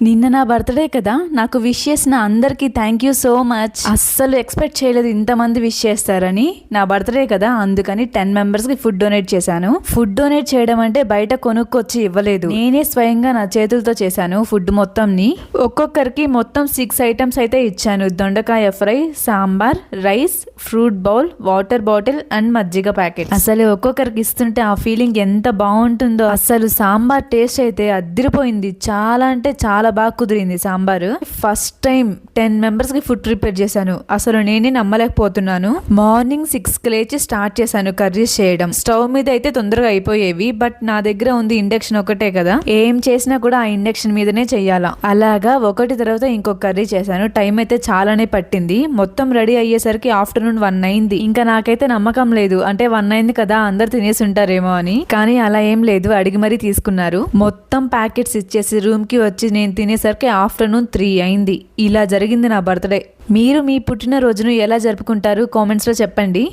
నిన్న నా బర్త్డే కదా, నాకు విష్ చేసిన అందరికీ థ్యాంక్ యూ సో మచ్. అస్సలు ఎక్స్పెక్ట్ చేయలేదు ఇంతమంది విష్ చేస్తారని. నా బర్త్డే కదా, అందుకని 10 మెంబర్స్ కి ఫుడ్ డొనేట్ చేశాను. ఫుడ్ డొనేట్ చేయడం అంటే బయట కొనుక్కొచ్చి ఇవ్వలేదు, నేనే స్వయంగా నా చేతులతో చేశాను ఫుడ్ మొత్తంని. ఒక్కొక్కరికి మొత్తం 6 ఐటమ్స్ అయితే ఇచ్చాను. దొండకాయ fry, sambar, rice, fruit bowl, water bottle and మజ్జిగ ప్యాకెట్. అసలు ఒక్కొక్కరికి ఇస్తుంటే ఆ ఫీలింగ్ ఎంత బాగుంటుందో. అసలు సాంబార్ టేస్ట్ అయితే అద్దిరిపోయింది. చాలా అంటే చాలా బాగా కుదిరింది సాంబారు. ఫస్ట్ టైం 10 మెంబర్స్ కి ఫుడ్ ప్రిపేర్ చేశాను. అసలు నేనే నమ్మలేకపోతున్నాను. మార్నింగ్ 6 కి లేచి స్టార్ట్ చేశాను కర్రీస్ చేయడం. స్టవ్ మీద అయితే తొందరగా అయిపోయేవి, బట్ నా దగ్గర ఉంది ఇండక్షన్ ఒకటే కదా, ఏం చేసినా కూడా ఆ ఇండక్షన్ మీదనే చెయ్యాలా. అలాగా ఒకటి తర్వాత ఇంకొక కర్రీ చేశాను. టైం అయితే చాలానే పట్టింది. మొత్తం రెడీ అయ్యేసరికి ఆఫ్టర్నూన్ 1 అయింది. ఇంకా నాకైతే నమ్మకం లేదు, అంటే 1 అయింది కదా అందరు తినేసి ఉంటారేమో అని. కానీ అలా ఏం లేదు, అడిగి మరీ తీసుకున్నారు. మొత్తం ప్యాకెట్స్ ఇచ్చేసి రూమ్ కి వచ్చి నేను తినేసరికి ఆఫ్టర్నూన్ 3 అయింది. ఇలా జరిగింది నా బర్త్డే. మీరు మీ పుట్టినరోజును ఎలా జరుపుకుంటారు కామెంట్స్ లో చెప్పండి.